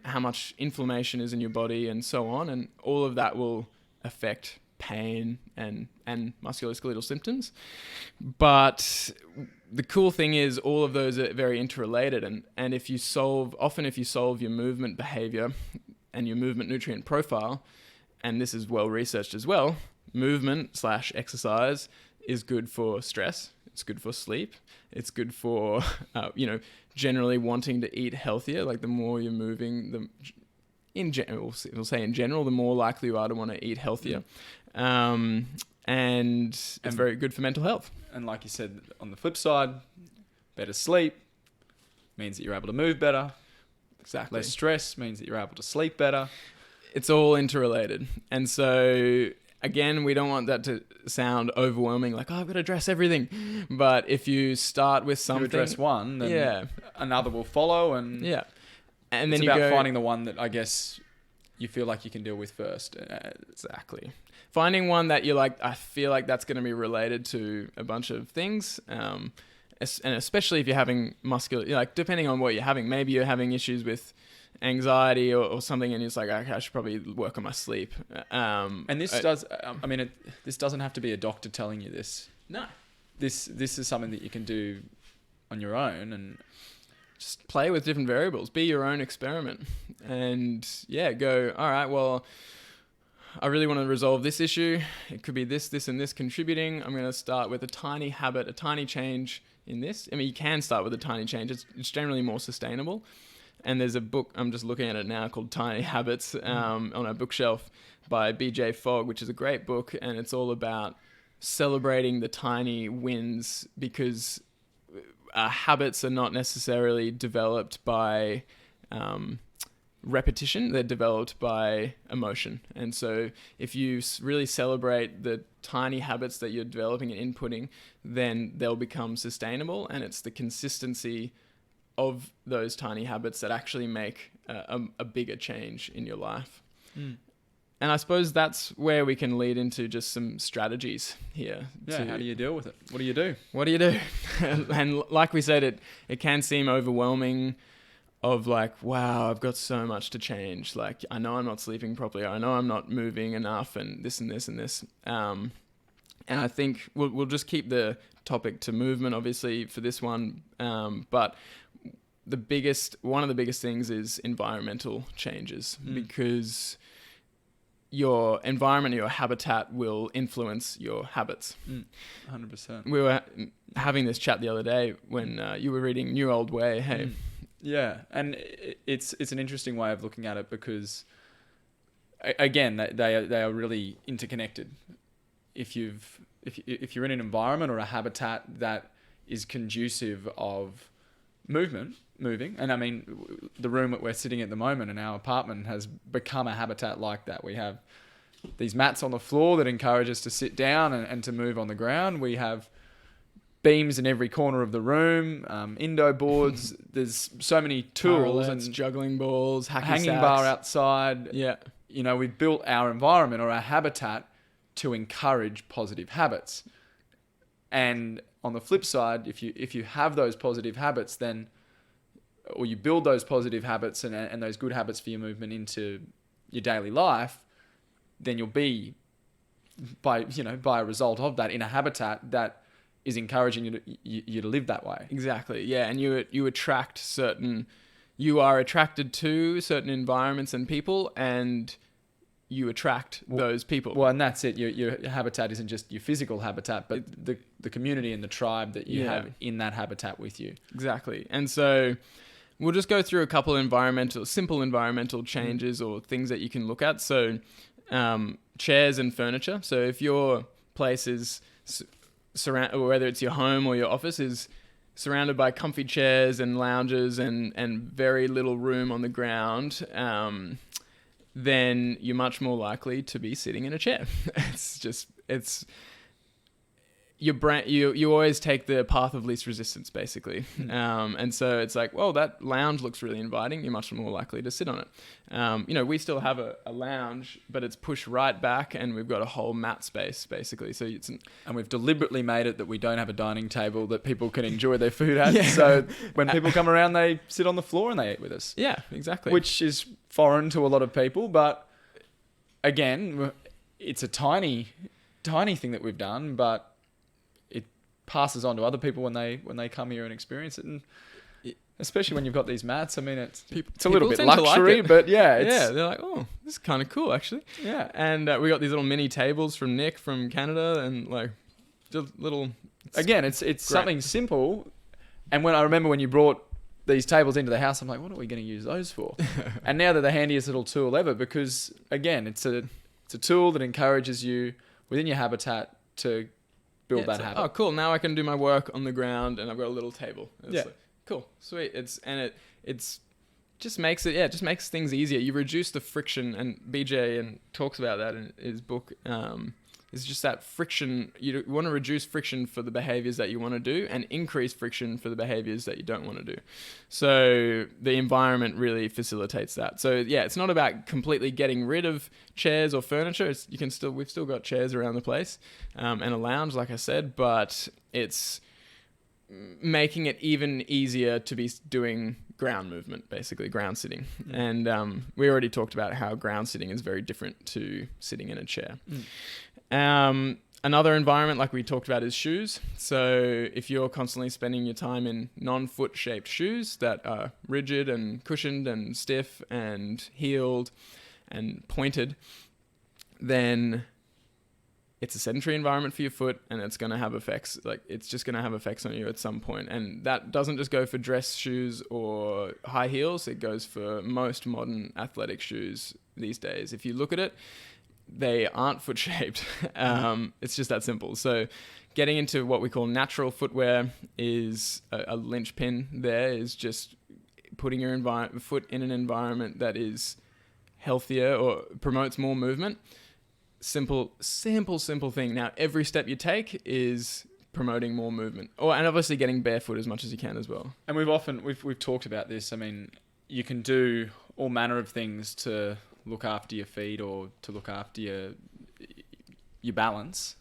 how much inflammation is in your body and so on. And all of that will affect pain and musculoskeletal symptoms. But the cool thing is all of those are very interrelated, and if you solve your movement behavior and your movement nutrient profile, and this is well researched as well, movement/exercise is good for stress, it's good for sleep, it's good for generally wanting to eat healthier. Like the more you're moving, we'll say in general, the more likely you are to want to eat healthier. And it's very good for mental health. And like you said, on the flip side, better sleep means that you're able to move better. Exactly. Less stress means that you're able to sleep better. It's all interrelated. And so, again, we don't want that to sound overwhelming, like, I've got to address everything. But if you start with something... If you address one, then another will follow. And and it's then about finding the one that, I guess, you feel like you can deal with first. Exactly. Finding one that you're like, I feel like that's going to be related to a bunch of things. And especially if you're having depending on what you're having, maybe you're having issues with anxiety or something, and it's like, okay, I should probably work on my sleep. And this this doesn't have to be a doctor telling you this. No. This is something that you can do on your own, and just play with different variables. Be your own experiment. And go, all right, well, I really want to resolve this issue. It could be this, and this contributing. I'm going to start with a tiny habit, a tiny change in this. I mean, you can start with a tiny change. It's generally more sustainable. And there's a book, I'm just looking at it now, called Tiny Habits on our bookshelf by BJ Fogg, which is a great book. And it's all about celebrating the tiny wins, because habits are not necessarily developed by repetition. They're developed by emotion. And so if you really celebrate the tiny habits that you're developing and inputting, then they'll become sustainable. And it's the consistency of those tiny habits that actually make a bigger change in your life. And I suppose that's where we can lead into just some strategies here. How do you deal with it? What do you do? And like we said, it can seem overwhelming, of like, wow, I've got so much to change. Like, I know I'm not sleeping properly. I know I'm not moving enough, and this and this and this. And I think we'll just keep the topic to movement, obviously, for this one. But one of the biggest things is environmental changes, because your environment, your habitat will influence your habits. 100%. We were having this chat the other day when you were reading New Old Way. Hey. Yeah, and it's an interesting way of looking at it, because, again, they are really interconnected. If you're in an environment or a habitat that is conducive of moving, and I mean, the room that we're sitting at the moment in our apartment has become a habitat like that. We have these mats on the floor that encourage us to sit down and to move on the ground. We have beams in every corner of the room, indo boards. There's so many tools, Parallettes, and juggling balls, hacky hanging sacks. bar outside. Yeah. We've built our environment or our habitat to encourage positive habits. And on the flip side, if you have those positive habits, then, or you build those positive habits and those good habits for your movement into your daily life, then you'll be, by a result of that, in a habitat that is encouraging you to live that way. Exactly. Yeah. And you are attracted to certain environments and people, and you attract those people. Well, and that's it. Your habitat isn't just your physical habitat, but the community and the tribe that you have in that habitat with you. Exactly. And so we'll just go through a couple simple environmental changes or things that you can look at. So chairs and furniture. So if your place is or whether it's your home or your office is surrounded by comfy chairs and lounges and very little room on the ground, then you're much more likely to be sitting in a chair. It's your brain. You always take the path of least resistance, basically. And so it's like, well, that lounge looks really inviting. You're much more likely to sit on it. We still have a lounge, but it's pushed right back, and we've got a whole mat space, basically. So and we've deliberately made it that we don't have a dining table that people can enjoy their food at. So when people come around, they sit on the floor and they eat with us. Yeah, exactly. Which is foreign to a lot of people, but again, it's a tiny thing that we've done, but passes on to other people when they come here and experience it, and especially when you've got these mats. I mean, it's a little bit luxury, but they're like, oh, this is kind of cool, actually. Yeah, and we got these little mini tables from Nick from Canada, and like just little. Again, it's something simple, and when I remember when you brought these tables into the house, I'm like, what are we going to use those for? And now they're the handiest little tool ever, because again, it's a tool that encourages you within your habitat to build that habit. Oh, cool! Now I can do my work on the ground, and I've got a little table. It's like, cool, sweet. It just makes things easier. You reduce the friction, and BJ talks about that in his book. It's just that friction. You want to reduce friction for the behaviors that you want to do, and increase friction for the behaviors that you don't want to do. So the environment really facilitates that. So yeah, it's not about completely getting rid of chairs or furniture. We've still got chairs around the place, and a lounge, like I said, but it's making it even easier to be doing ground movement, basically ground sitting. And we already talked about how ground sitting is very different to sitting in a chair. Another environment, like we talked about, is shoes. So if you're constantly spending your time in non-foot shaped shoes that are rigid and cushioned and stiff and heeled and pointed, then it's a sedentary environment for your foot, and it's going to have effects. Like, it's just going to have effects on you at some point. And that doesn't just go for dress shoes or high heels. It goes for most modern athletic shoes these days. If you look at it, they aren't foot shaped. It's just that simple. So getting into what we call natural footwear is a linchpin there, is just putting your foot in an environment that is healthier or promotes more movement. Simple thing. Now, every step you take is promoting more movement, and obviously getting barefoot as much as you can as well. And we've talked about this. I mean, you can do all manner of things to look after your feet or to look after your balance,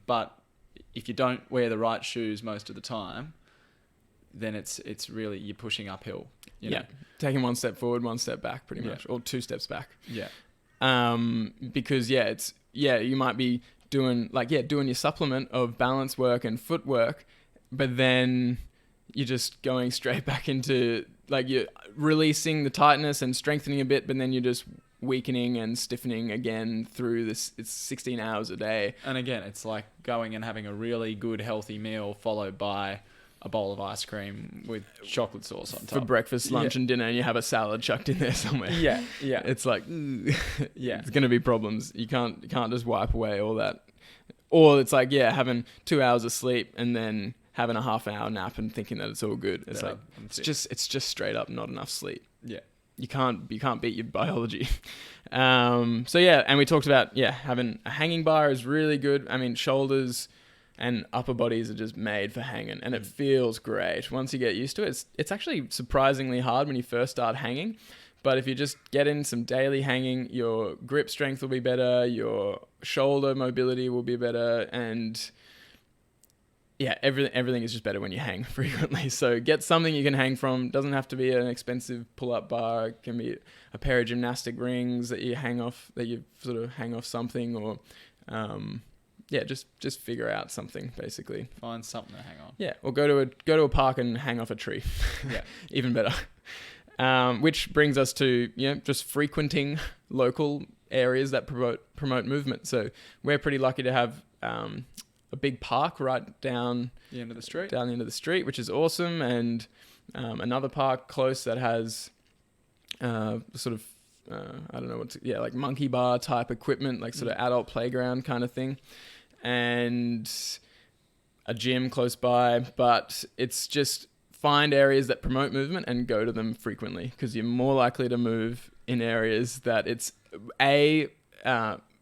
but if you don't wear the right shoes most of the time, then it's really, you're pushing uphill. You know? Taking one step forward, one step back, pretty much, or two steps back. Because you might be doing your supplement of balance work and footwork, but then you're just going straight back into, like, you're releasing the tightness and strengthening a bit, but then you're just weakening and stiffening again through this. It's 16 hours a day. And again, it's like going and having a really good healthy meal followed by a bowl of ice cream with chocolate sauce on top for breakfast, lunch, and dinner, and you have a salad chucked in there somewhere. It's like, it's going to be problems. You can't just wipe away all that. Or it's like, having 2 hours of sleep and then having a half an hour nap and thinking that it's all good. It's it's just straight up not enough sleep. You can't beat your biology. And we talked about having a hanging bar is really good. I mean, shoulders and upper bodies are just made for hanging, and it feels great once you get used to it. It's actually surprisingly hard when you first start hanging, but if you just get in some daily hanging, your grip strength will be better, your shoulder mobility will be better, and everything is just better when you hang frequently. So get something you can hang from. Doesn't have to be an expensive pull-up bar. It can be a pair of gymnastic rings that you hang off something, or just figure out something, basically. Find something to hang on. Yeah, or go to a park and hang off a tree. Even better. Which brings us to just frequenting local areas that promote movement. So we're pretty lucky to have a big park right down the end of the street, which is awesome, and another park close that has sort of I don't know like monkey bar type equipment, like sort of adult playground kind of thing, and a gym close by. But it's just find areas that promote movement and go to them frequently, because you're more likely to move in areas that it's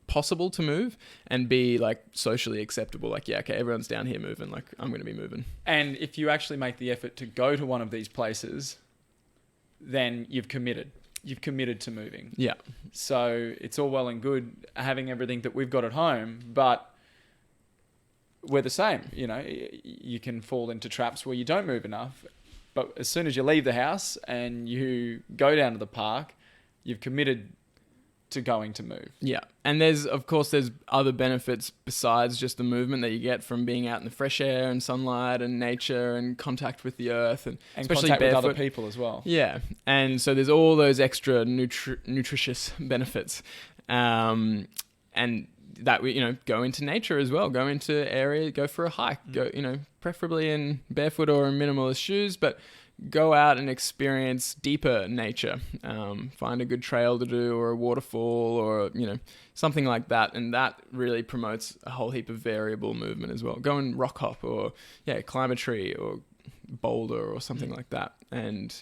possible to move, and B, like socially acceptable. Like, yeah, okay, everyone's down here moving, like I'm going to be moving. And if you actually make the effort to go to one of these places, then you've committed to moving. Yeah. So it's all well and good having everything that we've got at home, but we're the same. You know, you can fall into traps where you don't move enough, but as soon as you leave the house and you go down to the park, you've committed to going to move. Yeah. And there's other benefits besides just the movement that you get from being out in the fresh air and sunlight and nature and contact with the earth, and especially contact barefoot. with other people as well. Yeah. And so there's all those extra nutritious benefits. And that we, go into nature as well, go into area, go for a hike, go, preferably in barefoot or in minimalist shoes, but go out and experience deeper nature. Find a good trail to do, or a waterfall, or, something like that. And that really promotes a whole heap of variable movement as well. Go and rock hop, or climb a tree or boulder or something like that. And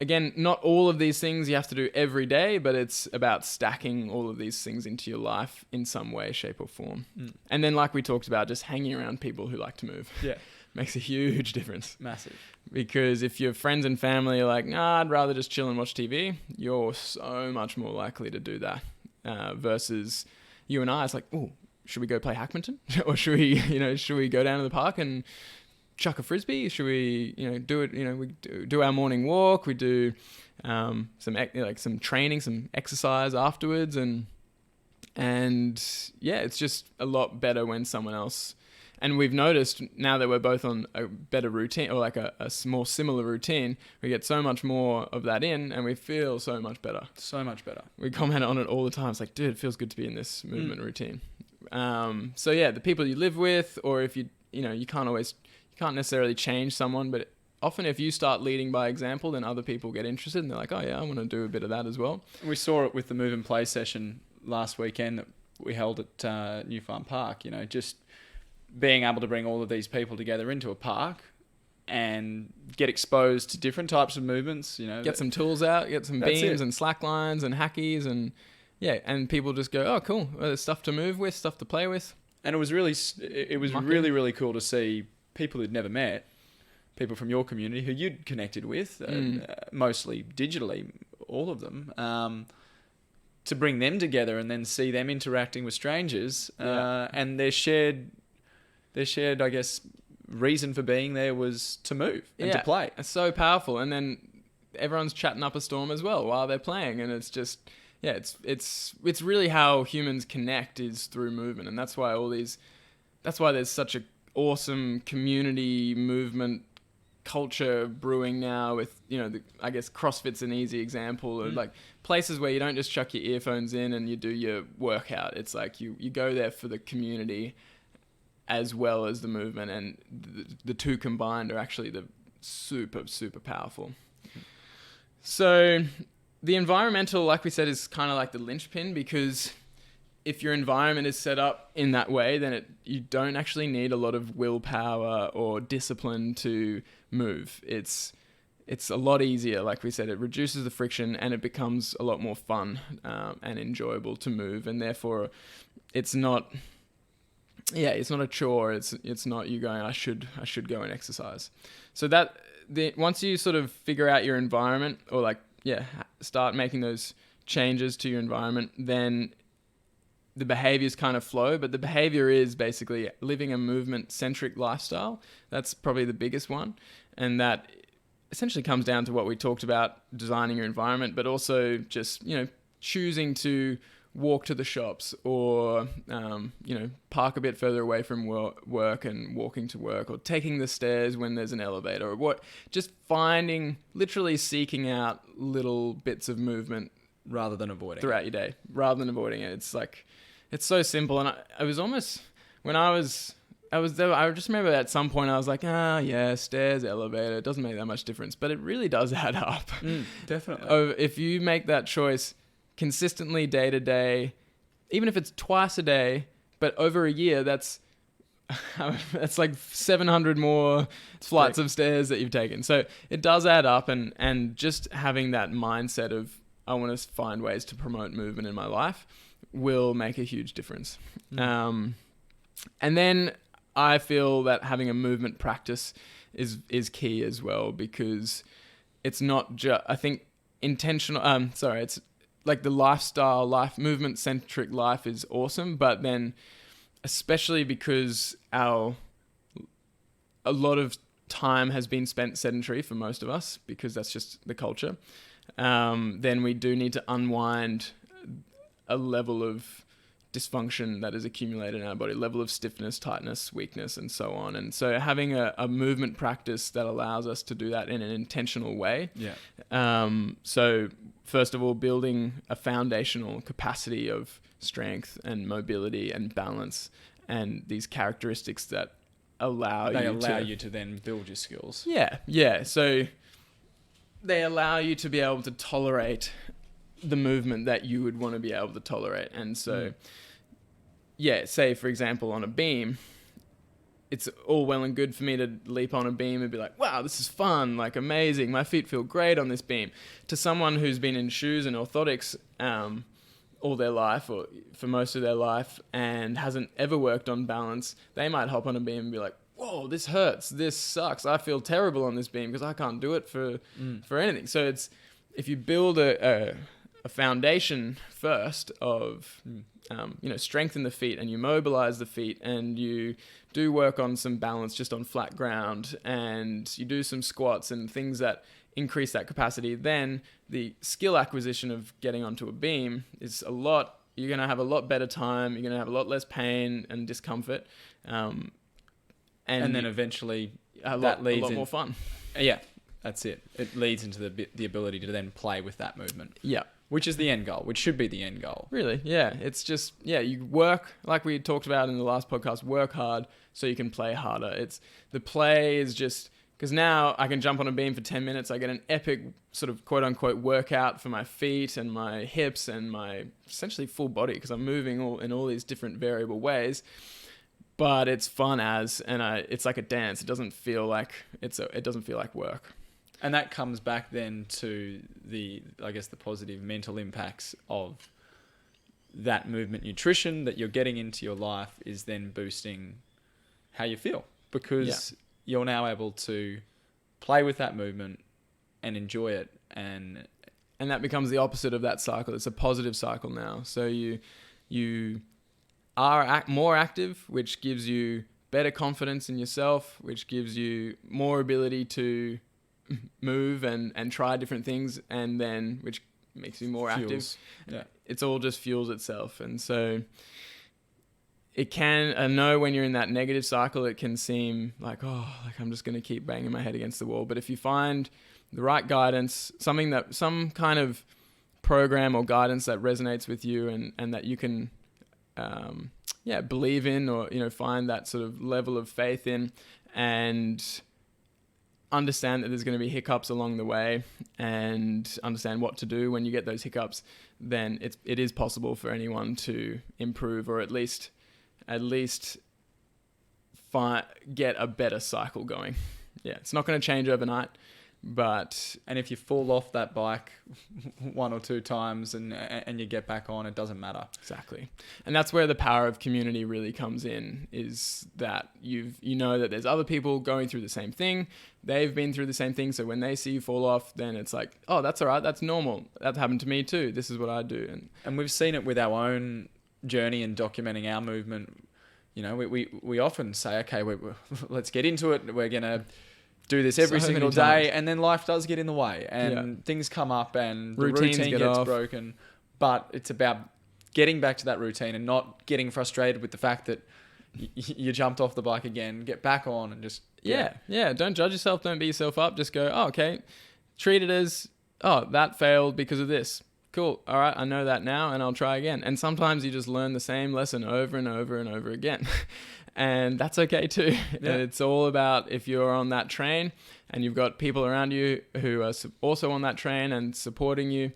again, not all of these things you have to do every day, but it's about stacking all of these things into your life in some way, shape or form. And then, like we talked about, just hanging around people who like to move. Yeah. Makes a huge difference. Massive. Because if your friends and family are like, nah, I'd rather just chill and watch TV, you're so much more likely to do that. Versus you and I, it's like, oh, should we go play Hackmanton? Or should we go down to the park and chuck a frisbee? Should we, do it? We do our morning walk. We do some training, some exercise afterwards, and it's just a lot better when someone else. And we've noticed now that we're both on a better routine, or like a more similar routine, we get so much more of that in, and we feel so much better. So much better. We comment on it all the time. It's like, dude, it feels good to be in this movement routine. So yeah, the people you live with, or if you can't necessarily change someone, but often if you start leading by example, then other people get interested, and they're like, oh yeah, I want to do a bit of that as well. We saw it with the move and play session last weekend that we held at New Farm Park. Just being able to bring all of these people together into a park and get exposed to different types of movements, get some tools out, get some beams and slack lines and hackies, and people just go, oh cool, well, there's stuff to move with, stuff to play with. And it was really really cool to see people who'd never met, people from your community who you'd connected with, mostly digitally, all of them, to bring them together and then see them interacting with strangers, and their shared, I guess, reason for being there was to move and to play. It's so powerful. And then everyone's chatting up a storm as well while they're playing. And it's just, it's really how humans connect, is through movement. And that's why there's such a awesome community movement culture brewing now with, I guess CrossFit's an easy example of like places where you don't just chuck your earphones in and you do your workout. It's like you go there for the community as well as the movement, and the two combined are actually the super, super powerful. So the environmental, like we said, is kind of like the linchpin, because if your environment is set up in that way, then you don't actually need a lot of willpower or discipline to move. It's a lot easier. Like we said, it reduces the friction and it becomes a lot more fun and enjoyable to move, and therefore it's not a chore. It's not you going, I should go and exercise. So once you sort of figure out your environment, or start making those changes to your environment, then the behaviors kind of flow. But the behavior is basically living a movement-centric lifestyle. That's probably the biggest one. And that essentially comes down to what we talked about, designing your environment, but also just, choosing to walk to the shops, or, park a bit further away from work and walking to work, or taking the stairs when there's an elevator, or just literally seeking out little bits of movement rather than avoiding throughout your day, rather than avoiding it. It's like, it's so simple. And I was almost, when I was there, I just remember at some point I was like, stairs, elevator, it doesn't make that much difference, but it really does add up. Definitely. If you make that choice consistently day to day, even if it's twice a day, but over a year, that's like 700 more flights of stairs that you've taken. So it does add up, and just having that mindset of I want to find ways to promote movement in my life will make a huge difference. And then I feel that having a movement practice is key as well, because it's not just, I think, intentional. It's like the movement centric life is awesome, but then especially because a lot of time has been spent sedentary for most of us, because that's just the culture. Then we do need to unwind a level of dysfunction that is accumulated in our body, level of stiffness, tightness, weakness, and so on. And so having a movement practice that allows us to do that in an intentional way. So first of all, building a foundational capacity of strength and mobility and balance, and these characteristics that allow you to then build your skills. Yeah. So they allow you to be able to tolerate the movement that you would want to be able to tolerate. And so, say for example, on a beam, it's all well and good for me to leap on a beam and be like, wow, this is fun, like amazing. My feet feel great on this beam. To someone who's been in shoes and orthotics, all their life, or for most of their life, and hasn't ever worked on balance, they might hop on a beam and be like, whoa, this hurts, this sucks, I feel terrible on this beam because I can't do it for anything. So it's, if you build a foundation first of strengthen the feet, and you mobilize the feet, and you do work on some balance just on flat ground, and you do some squats and things that increase that capacity, then the skill acquisition of getting onto a beam is you're going to have a lot better time, you're going to have a lot less pain and discomfort, and then eventually a lot more fun. Yeah, that's it. It leads into the ability to then play with that movement. Yeah. Which is the end goal, which should be the end goal. Really, yeah. It's just, you work, like we talked about in the last podcast, work hard so you can play harder. The play is just, because now I can jump on a beam for 10 minutes, I get an epic sort of quote unquote workout for my feet and my hips and my essentially full body, because I'm moving in all these different variable ways. But it's fun it's like a dance. It doesn't feel like work. And that comes back then to the positive mental impacts of that movement nutrition that you're getting into your life is then boosting how you feel, because you're now able to play with that movement and enjoy it. And that becomes the opposite of that cycle. It's a positive cycle now. So you are more active, which gives you better confidence in yourself, which gives you more ability to move and try different things, and then which makes you more active. Yeah. It's all just fuels itself. And so it can, I know when you're in that negative cycle, it can seem like, I'm just going to keep banging my head against the wall. But if you find the right guidance, some kind of program or guidance that resonates with you and that you can believe in, or find that sort of level of faith in, and understand that there's going to be hiccups along the way, and understand what to do when you get those hiccups, then it is possible for anyone to improve, or at least get a better cycle going. Yeah, it's not going to change overnight, and if you fall off that bike one or two times and you get back on, it doesn't matter. Exactly. And that's where the power of community really comes in, is that you know that there's other people going through the same thing. They've been through the same thing. So when they see you fall off, then it's like, oh, that's all right. That's normal. That happened to me too. This is what I do. And we've seen it with our own journey and documenting our movement. We often say, okay, let's get into it. We're going to do this every single day, and then life does get in the way, and things come up, and the routine gets broken. But it's about getting back to that routine and not getting frustrated with the fact that you jumped off the bike again. Get back on and just don't judge yourself, don't beat yourself up. Just go, okay, treat it as, that failed because of this. Cool, all right, I know that now, and I'll try again. And sometimes you just learn the same lesson over and over and over again. And that's okay too. Yeah. It's all about, if you're on that train and you've got people around you who are also on that train and supporting you,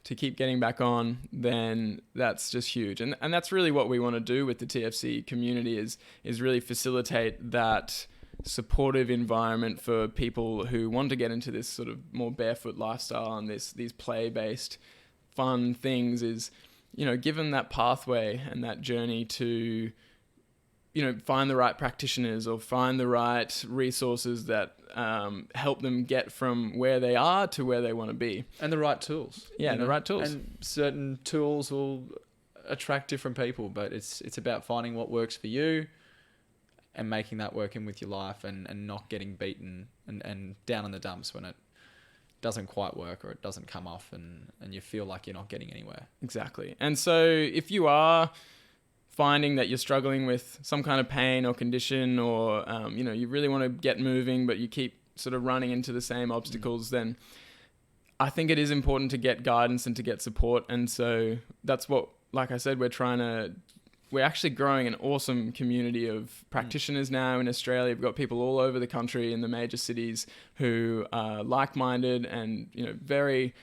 to keep getting back on, then that's just huge. And that's really what we want to do with the TFC community is really facilitate that supportive environment for people who want to get into this sort of more barefoot lifestyle and these play-based fun things, is, you know, give them that pathway and that journey to, you know, find the right practitioners or find the right resources that help them get from where they are to where they want to be. And the right tools. Yeah, you know? the right tools. And certain tools will attract different people, but it's about finding what works for you and making that work in with your life, and not getting beaten and down in the dumps when it doesn't quite work or it doesn't come off and you feel like you're not getting anywhere. Exactly. And so if you are finding that you're struggling with some kind of pain or condition, or you know, you really want to get moving but you keep sort of running into the same obstacles, then I think it is important to get guidance and to get support. And so that's what, like I said, we're actually growing an awesome community of practitioners now in Australia. We've got people all over the country in the major cities who are like-minded and, you know, very,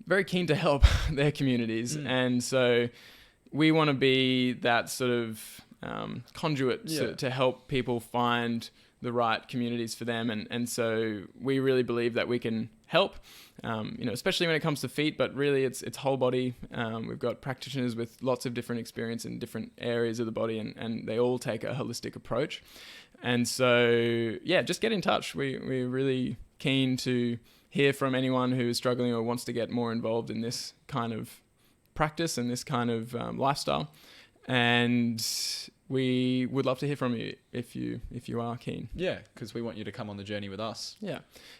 very keen to help their communities. And so we want to be that sort of conduit to help people find the right communities for them. And so we really believe that we can help, you know, especially when it comes to feet, but really it's whole body. We've got practitioners with lots of different experience in different areas of the body, and they all take a holistic approach. And so, yeah, just get in touch. We're really keen to hear from anyone who is struggling or wants to get more involved in this kind of practice and this kind of lifestyle. And we would love to hear from you if you are keen. Yeah, because we want you to come on the journey with us. Yeah.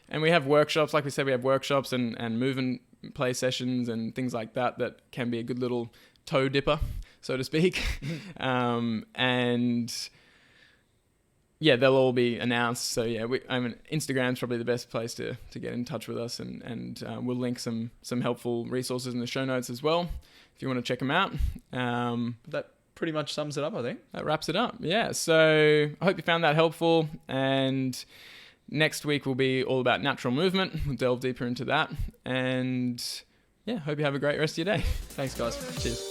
And we have workshops, like we said, we have workshops and movement play sessions and things like that can be a good little toe dipper, so to speak. And yeah, they'll all be announced. So yeah, Instagram's probably the best place to get in touch with us, and we'll link some helpful resources in the show notes as well if you want to check them out. That pretty much sums it up, I think. That wraps it up. Yeah. So I hope you found that helpful. And next week will be all about natural movement. We'll delve deeper into that. And yeah, hope you have a great rest of your day. Thanks, guys. Cheers.